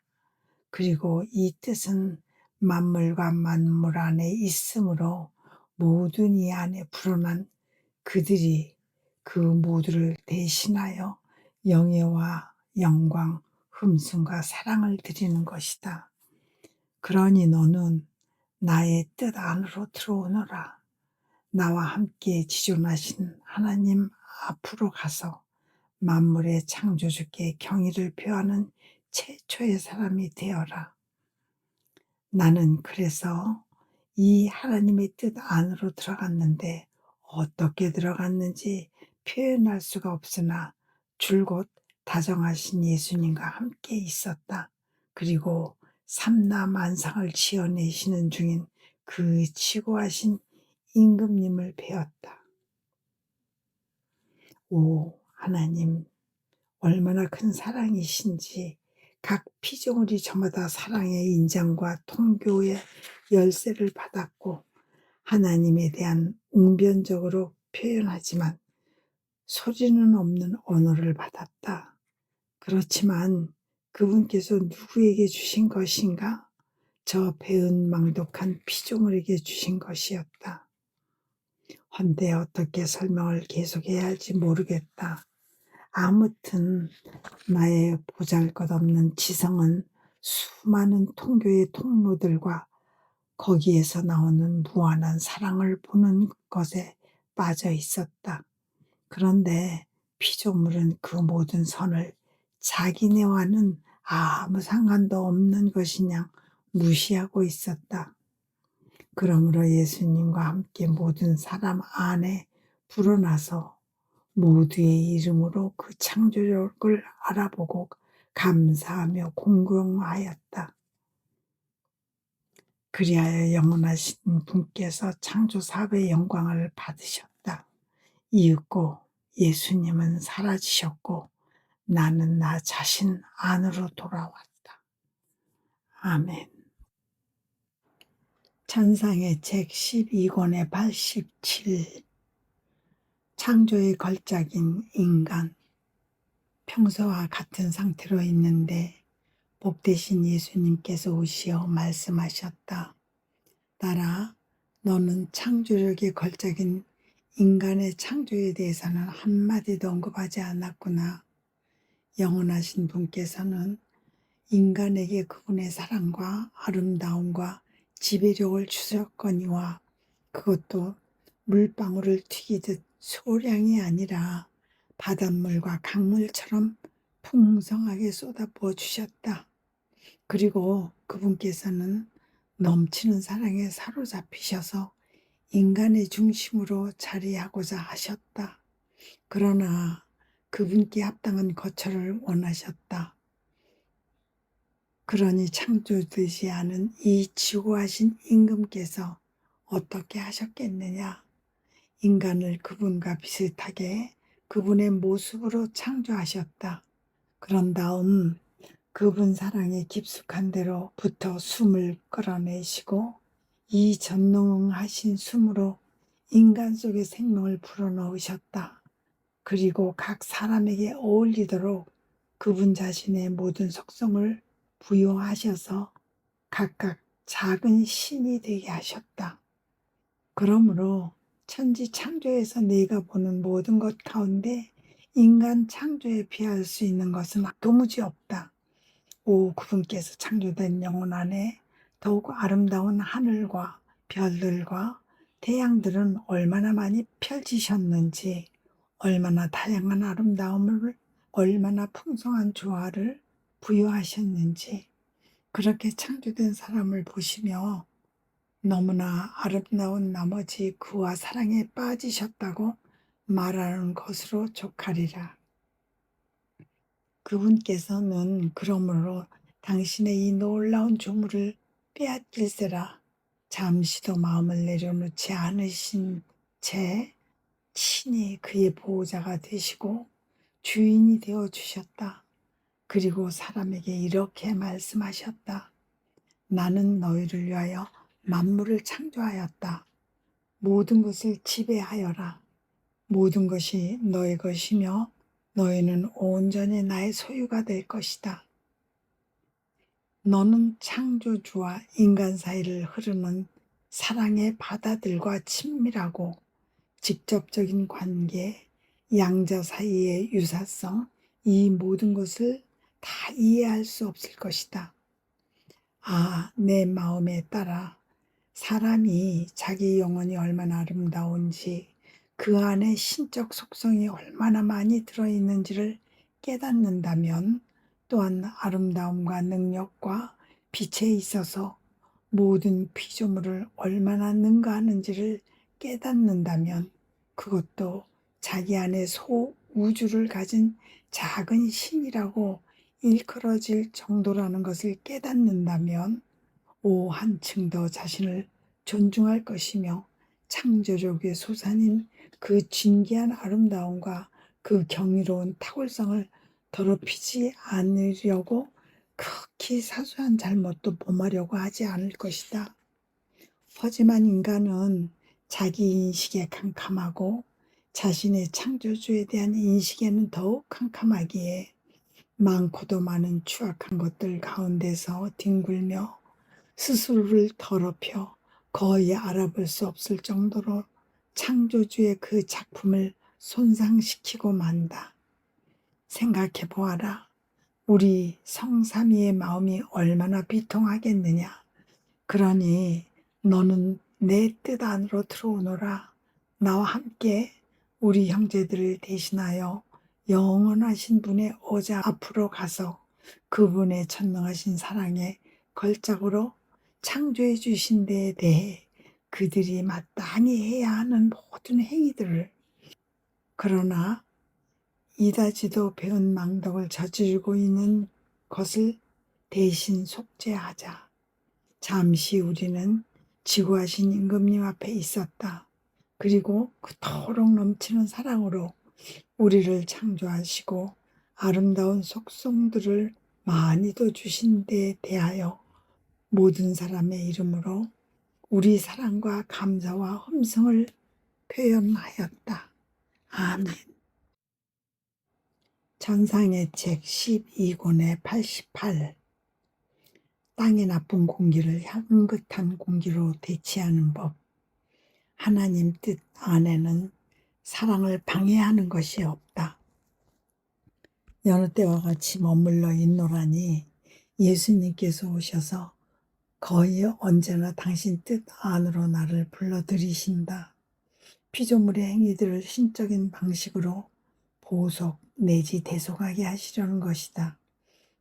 그리고 이 뜻은 만물과 만물 안에 있으므로 모든 이 안에 불어난 그들이 그 모두를 대신하여 영예와 영광, 흠숭과 사랑을 드리는 것이다. 그러니 너는 나의 뜻 안으로 들어오너라. 나와 함께 지존하신 하나님 앞으로 가서 만물의 창조주께 경의를 표하는 최초의 사람이 되어라. 나는 그래서 이 하나님의 뜻 안으로 들어갔는데 어떻게 들어갔는지 표현할 수가 없으나 줄곧 다정하신 예수님과 함께 있었다. 그리고 삼라만상을 지어내시는 중인 그 지고하신 임금님을 배웠다. 오 하나님, 얼마나 큰 사랑이신지 각 피조물이 저마다 사랑의 인장과 통교의 열쇠를 받았고 하나님에 대한 웅변적으로 표현하지만 소리는 없는 언어를 받았다. 그렇지만 그분께서 누구에게 주신 것인가? 저 배은망덕한 피조물에게 주신 것이었다. 헌데 어떻게 설명을 계속해야 할지 모르겠다. 아무튼 나의 보잘것없는 지성은 수많은 통교의 통로들과 거기에서 나오는 무한한 사랑을 보는 것에 빠져 있었다. 그런데 피조물은 그 모든 선을 자기네와는 아무 상관도 없는 것이냐 무시하고 있었다. 그러므로 예수님과 함께 모든 사람 안에 불어나서 모두의 이름으로 그 창조력을 알아보고 감사하며 공경하였다. 그리하여 영원하신 분께서 창조 사업의 영광을 받으셨다. 이윽고 예수님은 사라지셨고 나는 나 자신 안으로 돌아왔다. 아멘. 찬상의 책 12권의 87. 창조의 걸작인 인간. 평소와 같은 상태로 있는데 복되신 예수님께서 오시어 말씀하셨다. 딸아, 너는 창조력의 걸작인 인간의 창조에 대해서는 한마디도 언급하지 않았구나. 영원하신 분께서는 인간에게 그분의 사랑과 아름다움과 지배력을 주셨거니와 그것도 물방울을 튀기듯 소량이 아니라 바닷물과 강물처럼 풍성하게 쏟아부어 주셨다. 그리고 그분께서는 넘치는 사랑에 사로잡히셔서 인간의 중심으로 자리하고자 하셨다. 그러나 그분께 합당한 거처를 원하셨다. 그러니 창조되지 않은 이 지고하신 임금께서 어떻게 하셨겠느냐? 인간을 그분과 비슷하게 그분의 모습으로 창조하셨다. 그런 다음 그분 사랑에 깊숙한 데로부터 숨을 끌어내시고 이 전능하신 숨으로 인간 속에 생명을 불어넣으셨다. 그리고 각 사람에게 어울리도록 그분 자신의 모든 속성을 부여하셔서 각각 작은 신이 되게 하셨다. 그러므로 천지 창조에서 네가 보는 모든 것 가운데 인간 창조에 비할 수 있는 것은 도무지 없다. 오, 그분께서 창조된 영혼 안에 더욱 아름다운 하늘과 별들과 태양들은 얼마나 많이 펼치셨는지, 얼마나 다양한 아름다움을, 얼마나 풍성한 조화를 부여하셨는지, 그렇게 창조된 사람을 보시며 너무나 아름다운 나머지 그와 사랑에 빠지셨다고 말하는 것으로 족하리라. 그분께서는 그러므로 당신의 이 놀라운 조물을 빼앗길세라 잠시도 마음을 내려놓지 않으신 채 친히 그의 보호자가 되시고 주인이 되어 주셨다. 그리고 사람에게 이렇게 말씀하셨다. 나는 너희를 위하여 만물을 창조하였다. 모든 것을 지배하여라. 모든 것이 너희 것이며 너희는 온전히 나의 소유가 될 것이다. 너는 창조주와 인간 사이를 흐르는 사랑의 바다들과 친밀하고 직접적인 관계, 양자 사이의 유사성, 이 모든 것을 다 이해할 수 없을 것이다. 아, 내 마음에 따라 사람이 자기 영혼이 얼마나 아름다운지 그 안에 신적 속성이 얼마나 많이 들어있는지를 깨닫는다면 또한 아름다움과 능력과 빛에 있어서 모든 피조물을 얼마나 능가하는지를 깨닫는다면 그것도 자기 안에 소우주를 가진 작은 신이라고 일컬어질 정도라는 것을 깨닫는다면 한층 더 자신을 존중할 것이며 창조력의 소산인 그 진귀한 아름다움과 그 경이로운 탁월성을 더럽히지 않으려고 극히 사소한 잘못도 범하려고 하지 않을 것이다. 하지만 인간은 자기 인식에 캄캄하고 자신의 창조주에 대한 인식에는 더욱 캄캄하기에 많고도 많은 추악한 것들 가운데서 뒹굴며 스스로를 더럽혀 거의 알아볼 수 없을 정도로 창조주의 그 작품을 손상시키고 만다. 생각해 보아라. 우리 성삼위의 마음이 얼마나 비통하겠느냐. 그러니 너는 내 뜻 안으로 들어오너라. 나와 함께 우리 형제들을 대신하여 영원하신 분의 오자 앞으로 가서 그분의 천명하신 사랑의 걸작으로 창조해 주신 데에 대해 그들이 마땅히 해야 하는 모든 행위들을, 그러나 이다지도 배은 망덕을 저지르고 있는 것을 대신 속죄하자. 잠시 우리는 지구하신 임금님 앞에 있었다. 그리고 그토록 넘치는 사랑으로 우리를 창조하시고 아름다운 속성들을 많이도 주신 데 대하여 모든 사람의 이름으로 우리 사랑과 감사와 흠성을 표현하였다. 아멘. 전상의 책 12권의 88. 땅의 나쁜 공기를 향긋한 공기로 대체하는 법. 하나님 뜻 안에는 사랑을 방해하는 것이 없다. 여느 때와 같이 머물러 있노라니 예수님께서 오셔서 거의 언제나 당신 뜻 안으로 나를 불러들이신다. 피조물의 행위들을 신적인 방식으로 보속 내지 대속하게 하시려는 것이다.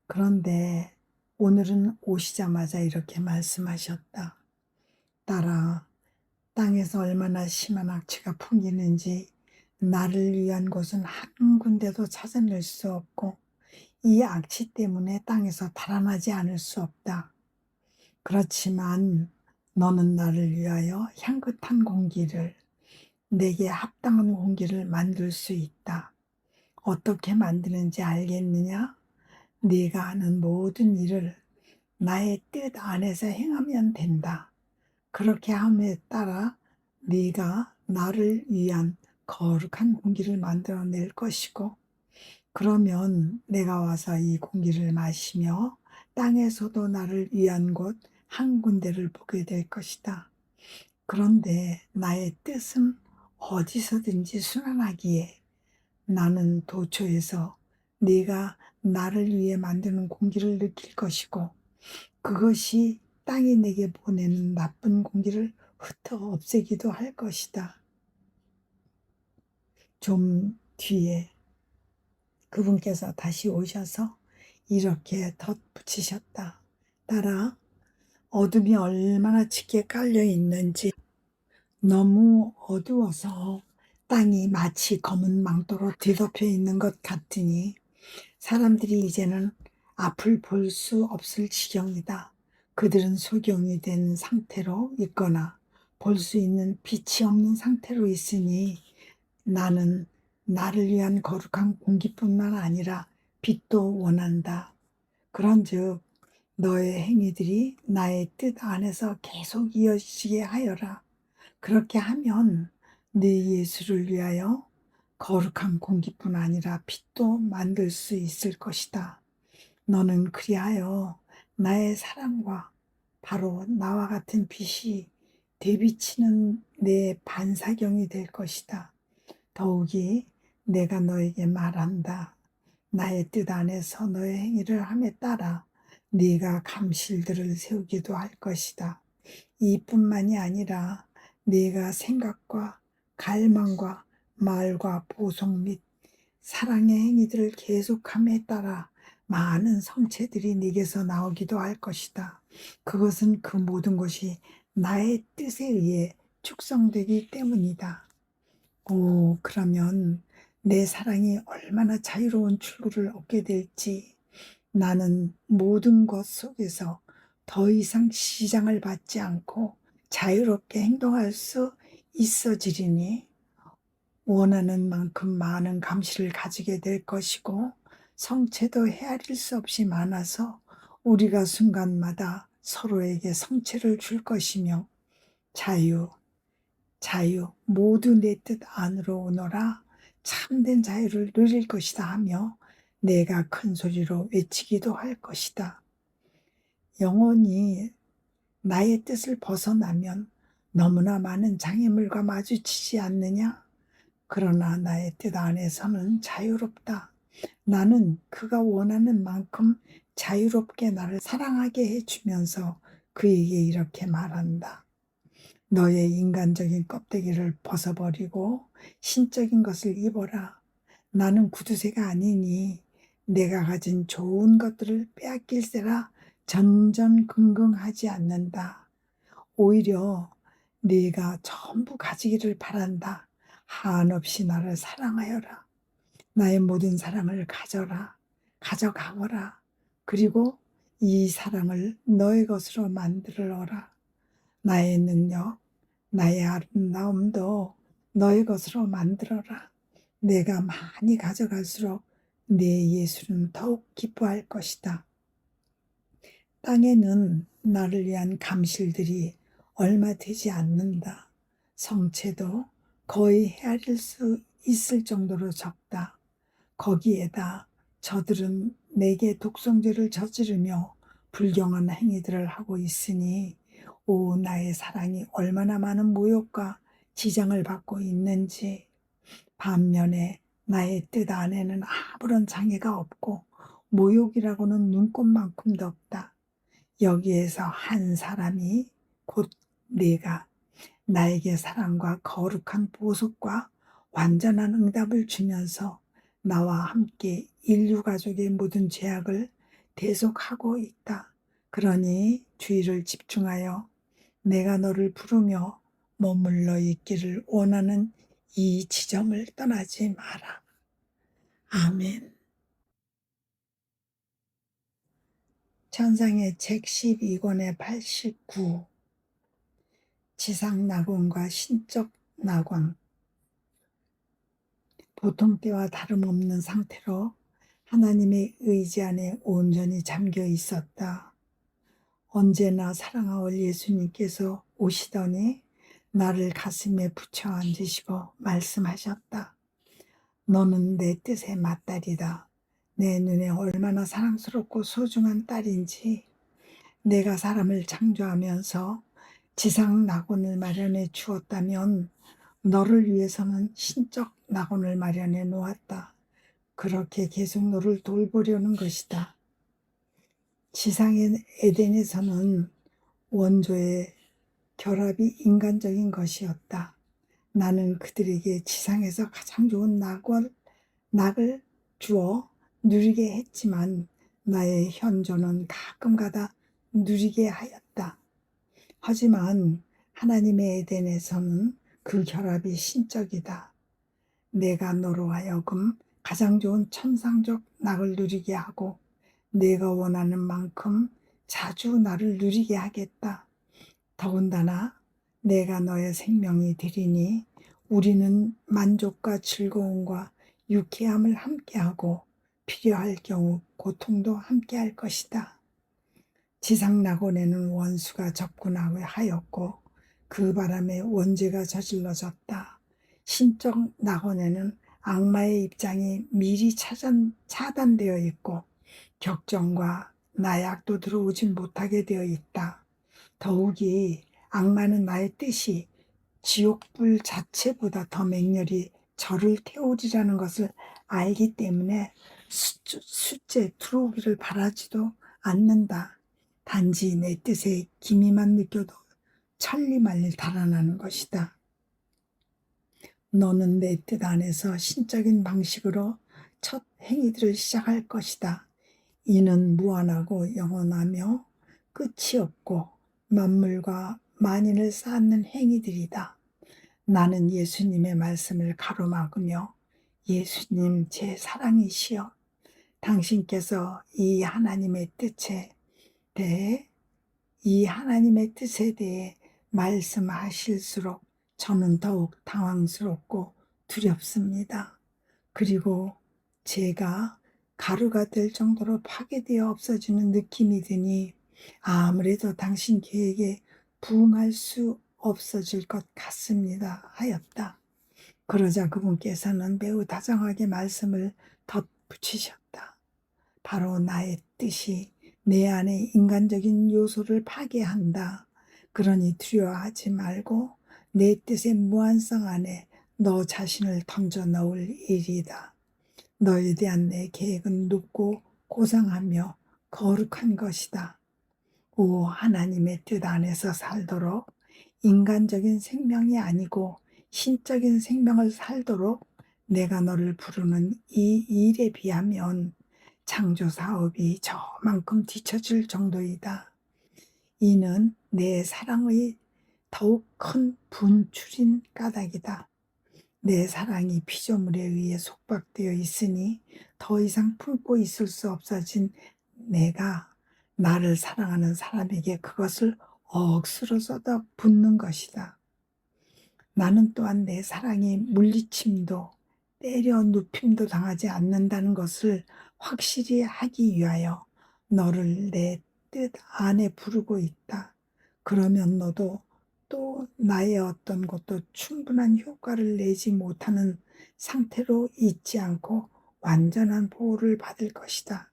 그런데 오늘은 오시자마자 이렇게 말씀하셨다. 딸아, 땅에서 얼마나 심한 악취가 풍기는지 나를 위한 곳은 한 군데도 찾아낼 수 없고 이 악취 때문에 땅에서 달아나지 않을 수 없다. 그렇지만 너는 나를 위하여 향긋한 공기를, 내게 합당한 공기를 만들 수 있다. 어떻게 만드는지 알겠느냐? 네가 하는 모든 일을 나의 뜻 안에서 행하면 된다. 그렇게 함에 따라 네가 나를 위한 거룩한 공기를 만들어낼 것이고, 그러면 내가 와서 이 공기를 마시며 땅에서도 나를 위한 곳 한 군데를 보게 될 것이다. 그런데 나의 뜻은 어디서든지 순환하기에 나는 도처에서 네가 나를 위해 만드는 공기를 느낄 것이고, 그것이 땅이 내게 보내는 나쁜 공기를 흩어 없애기도 할 것이다. 좀 뒤에 그분께서 다시 오셔서 이렇게 덧붙이셨다. 딸아, 어둠이 얼마나 짙게 깔려 있는지, 너무 어두워서 땅이 마치 검은 망토로 뒤덮여 있는 것 같으니 사람들이 이제는 앞을 볼 수 없을 지경이다. 그들은 소경이 된 상태로 있거나 볼 수 있는 빛이 없는 상태로 있으니 나는 나를 위한 거룩한 공기뿐만 아니라 빛도 원한다. 그런즉 너의 행위들이 나의 뜻 안에서 계속 이어지게 하여라. 그렇게 하면 네 예수를 위하여 거룩한 공기뿐 아니라 빛도 만들 수 있을 것이다. 너는 그리하여 나의 사랑과 바로 나와 같은 빛이 대비치는 내 반사경이 될 것이다. 더욱이 내가 너에게 말한다. 나의 뜻 안에서 너의 행위를 함에 따라 네가 감실들을 세우기도 할 것이다. 이뿐만이 아니라 네가 생각과 갈망과 말과 보석 및 사랑의 행위들을 계속함에 따라 많은 성체들이 네게서 나오기도 할 것이다. 그것은 그 모든 것이 나의 뜻에 의해 축성되기 때문이다. 오, 그러면 내 사랑이 얼마나 자유로운 출구를 얻게 될지, 나는 모든 것 속에서 더 이상 시장을 받지 않고 자유롭게 행동할 수 있어지리니 원하는 만큼 많은 감시를 가지게 될 것이고, 성체도 헤아릴 수 없이 많아서 우리가 순간마다 서로에게 성체를 줄 것이며, 자유, 자유, 모두 내 뜻 안으로 오너라, 참된 자유를 누릴 것이다 하며 내가 큰 소리로 외치기도 할 것이다. 영혼이 나의 뜻을 벗어나면 너무나 많은 장애물과 마주치지 않느냐? 그러나 나의 뜻 안에서는 자유롭다. 나는 그가 원하는 만큼 자유롭게 나를 사랑하게 해주면서 그에게 이렇게 말한다. 너의 인간적인 껍데기를 벗어버리고 신적인 것을 입어라. 나는 구두쇠가 아니니 내가 가진 좋은 것들을 빼앗길세라 전전긍긍하지 않는다. 오히려 네가 전부 가지기를 바란다. 한없이 나를 사랑하여라. 나의 모든 사랑을 가져가거라. 그리고 이 사랑을 너의 것으로 만들어라. 나의 능력, 나의 아름다움도 너의 것으로 만들어라. 내가 많이 가져갈수록 내 예수는 더욱 기뻐할 것이다. 땅에는 나를 위한 감실들이 얼마 되지 않는다. 성체도 거의 헤아릴 수 있을 정도로 적다. 거기에다 저들은 내게 독성죄를 저지르며 불경한 행위들을 하고 있으니 오 나의 사랑이 얼마나 많은 모욕과 지장을 받고 있는지. 반면에 나의 뜻 안에는 아무런 장애가 없고 모욕이라고는 눈꼽만큼도 없다. 여기에서 한 사람이 곧 네가 나에게 사랑과 거룩한 보석과 완전한 응답을 주면서 나와 함께 인류 가족의 모든 죄악을 대속하고 있다. 그러니 주의를 집중하여 내가 너를 부르며 머물러 있기를 원하는 이 지점을 떠나지 마라. 아멘. 천상의 책 12권의 89 지상 낙원과 신적 낙원. 보통 때와 다름없는 상태로 하나님의 의지 안에 온전히 잠겨 있었다. 언제나 사랑하올 예수님께서 오시더니 나를 가슴에 붙여 앉으시고 말씀하셨다. 너는 내 뜻의 맏딸이다. 내 눈에 얼마나 사랑스럽고 소중한 딸인지. 내가 사람을 창조하면서 지상 낙원을 마련해 주었다면 너를 위해서는 신적 낙원을 마련해 놓았다. 그렇게 계속 너를 돌보려는 것이다. 지상의 에덴에서는 원조의 결합이 인간적인 것이었다. 나는 그들에게 지상에서 가장 좋은 낙을 주어 누리게 했지만 나의 현존은 가끔가다 누리게 하였다. 하지만 하나님의 에덴에서는 그 결합이 신적이다. 내가 너로 하여금 가장 좋은 천상적 낙을 누리게 하고 내가 원하는 만큼 자주 나를 누리게 하겠다. 더군다나 내가 너의 생명이 되리니 우리는 만족과 즐거움과 유쾌함을 함께하고 필요할 경우 고통도 함께할 것이다. 지상 낙원에는 원수가 접근하였고 그 바람에 원죄가 저질러졌다. 신적 낙원에는 악마의 입장이 미리 차단되어 있고 격정과 나약도 들어오지 못하게 되어 있다. 더욱이 악마는 나의 뜻이 지옥불 자체보다 더 맹렬히 저를 태우리라는 것을 알기 때문에 숫제 들어오기를 바라지도 않는다. 단지 내 뜻에 기미만 느껴도 천리말리 달아나는 것이다. 너는 내 뜻 안에서 신적인 방식으로 첫 행위들을 시작할 것이다. 이는 무한하고 영원하며 끝이 없고 만물과 만인을 쌓는 행위들이다. 나는 예수님의 말씀을 가로막으며 예수님 제 사랑이시여 당신께서 이 하나님의 뜻에 대해 말씀하실수록 저는 더욱 당황스럽고 두렵습니다. 그리고 제가 가루가 될 정도로 파괴되어 없어지는 느낌이 드니 아무래도 당신 계획에 부응할 수 없어질 것 같습니다. 하였다. 그러자 그분께서는 매우 다정하게 말씀을 덧붙이셨다. 바로 나의 뜻이 내 안에 인간적인 요소를 파괴한다. 그러니 두려워하지 말고 내 뜻의 무한성 안에 너 자신을 던져 넣을 일이다. 너에 대한 내 계획은 높고 고상하며 거룩한 것이다. 오 하나님의 뜻 안에서 살도록 인간적인 생명이 아니고 신적인 생명을 살도록 내가 너를 부르는 이 일에 비하면 창조 사업이 저만큼 뒤처질 정도이다. 이는 내 사랑의 더욱 큰 분출인 까닭이다. 내 사랑이 피조물에 의해 속박되어 있으니 더 이상 품고 있을 수 없어진 내가 나를 사랑하는 사람에게 그것을 억수로 쏟아붓는 것이다. 나는 또한 내 사랑이 물리침도 때려 눕힘도 당하지 않는다는 것을 확실히 하기 위하여 너를 내 뜻 안에 부르고 있다. 그러면 너도 또 나의 어떤 것도 충분한 효과를 내지 못하는 상태로 있지 않고 완전한 보호를 받을 것이다.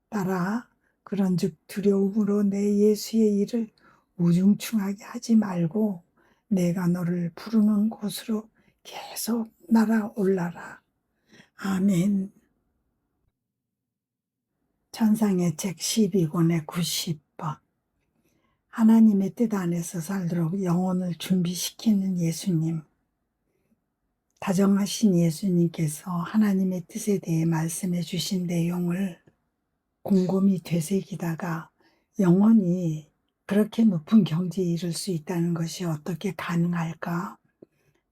따라 그런즉 두려움으로 내 예수의 일을 우중충하게 하지 말고 내가 너를 부르는 곳으로 계속 날아올라라. 아멘. 천상의 책 12권의 90번. 하나님의 뜻 안에서 살도록 영혼을 준비시키는 예수님. 다정하신 예수님께서 하나님의 뜻에 대해 말씀해 주신 내용을 곰곰이 되새기다가 영혼이 그렇게 높은 경지에 이를 수 있다는 것이 어떻게 가능할까?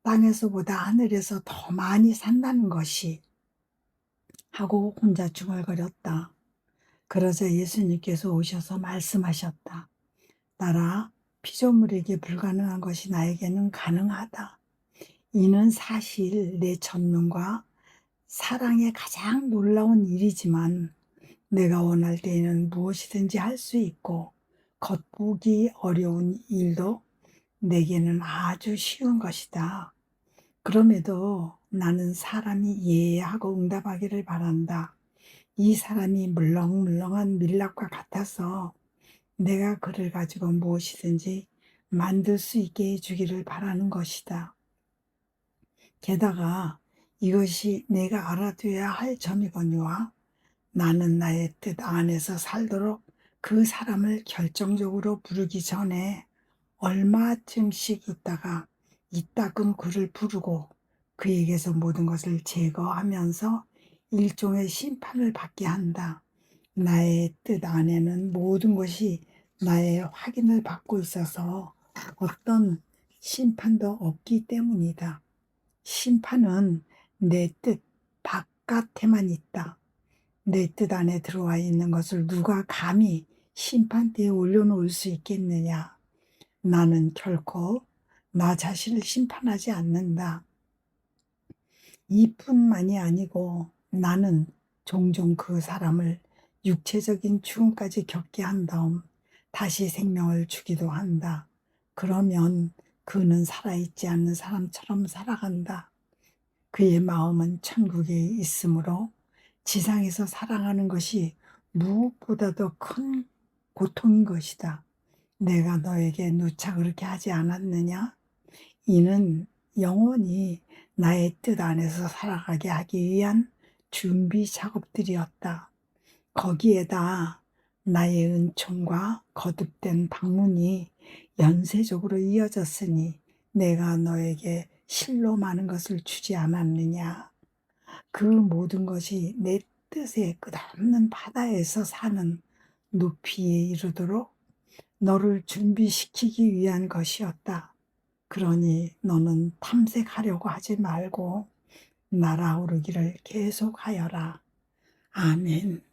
땅에서보다 하늘에서 더 많이 산다는 것이 하고 혼자 중얼거렸다. 그러자 예수님께서 오셔서 말씀하셨다. 따라 피조물에게 불가능한 것이 나에게는 가능하다. 이는 사실 내 전능과 사랑의 가장 놀라운 일이지만 내가 원할 때에는 무엇이든지 할 수 있고 겉보기 어려운 일도 내게는 아주 쉬운 것이다. 그럼에도 나는 사람이 이해하고 응답하기를 바란다. 이 사람이 물렁물렁한 밀랍과 같아서 내가 그를 가지고 무엇이든지 만들 수 있게 해주기를 바라는 것이다. 게다가 이것이 내가 알아둬야 할 점이거니와 나는 나의 뜻 안에서 살도록 그 사람을 결정적으로 부르기 전에 얼마쯤씩 있다가 이따금 그를 부르고 그에게서 모든 것을 제거하면서 일종의 심판을 받게 한다. 나의 뜻 안에는 모든 것이 나의 확인을 받고 있어서 어떤 심판도 없기 때문이다. 심판은 내 뜻 바깥에만 있다. 내 뜻 안에 들어와 있는 것을 누가 감히 심판대에 올려놓을 수 있겠느냐? 나는 결코 나 자신을 심판하지 않는다. 이뿐만이 아니고 나는 종종 그 사람을 육체적인 죽음까지 겪게 한 다음 다시 생명을 주기도 한다. 그러면 그는 살아있지 않는 사람처럼 살아간다. 그의 마음은 천국에 있으므로 지상에서 사랑하는 것이 무엇보다도 큰 고통인 것이다. 내가 너에게 누차 그렇게 하지 않았느냐? 이는 영원히 나의 뜻 안에서 살아가게 하기 위한 준비 작업들이었다. 거기에다 나의 은총과 거듭된 방문이 연쇄적으로 이어졌으니 내가 너에게 실로 많은 것을 주지 않았느냐. 그 모든 것이 내 뜻의 끝없는 바다에서 사는 높이에 이르도록 너를 준비시키기 위한 것이었다. 그러니 너는 탐색하려고 하지 말고 날아오르기를 계속하여라. 아멘.